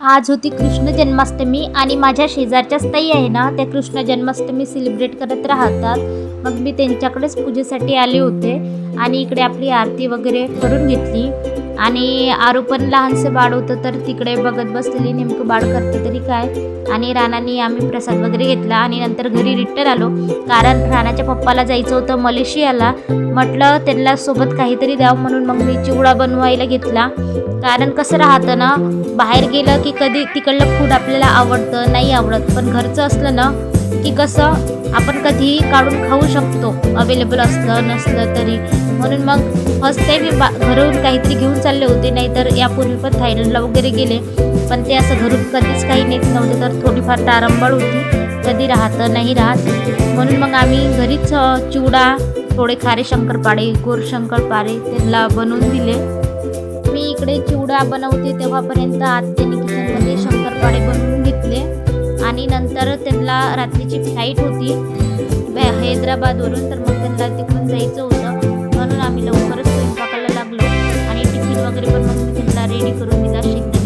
आज होती कृष्ण जन्माष्टमी आणि माझ्या शेजारच्याच ताई आहे ना, त्या कृष्ण जन्माष्टमी सेलिब्रेट करत राहतात. मग मी त्यांच्याकडेच पूजेसाठी आले होते आणि इकडे आपली आरती वगैरे करून घेतली. आणि आरू पण लहानसं बाळ होतं, तर तिकडे बघत बसलेली नेमकं बाळ करतं तरी काय. आणि रानाने आम्ही प्रसाद वगैरे घेतला आणि नंतर घरी रिटर्न आलो, कारण रानाच्या पप्पाला जायचं होतं मलेशियाला. म्हटलं त्यांना सोबत काहीतरी द्यावं म्हणून मग मी चिवडा बनवायला घेतला. कारण कसं राहतं ना, बाहेर गेलं की कधी तिकडलं फूड आपल्याला आवडतं नाही आवडत, पण घरचं असलं ना की कसं आपण कधीही काढून खाऊ शकतो, अवेलेबल असलं नसलं तरी. म्हणून मग फर्स्ट टाईम मी घरून काहीतरी घेऊन चालले होते, नाहीतर यापूर्वी पण थायलंडला वगैरे गेले, पण ते असं घरून कधीच काही नेत नव्हते, तर थोडीफार तारंबळ होती, कधी राहतं नाही राहत. म्हणून मग आम्ही घरीच चिवडा, थोडे खारे शंकरपाळे, गोड शंकरपाळे त्यांना बनवून दिले. मी इकडे चिवडा बनवते तेव्हापर्यंत आत्याने किचनमध्ये शंकरपाळे बनवून घेतले. आणि नंतर त्यांना रात्रीची फ्लाईट होती हैदराबादवरून, तर मग त्यांना तिकडून जायचं होतं, म्हणून आम्ही लवकरच स्वयंपाकाला लागलो. आणि टिफिन वगैरे पण मग मी त्यांना रेडी करून दिला.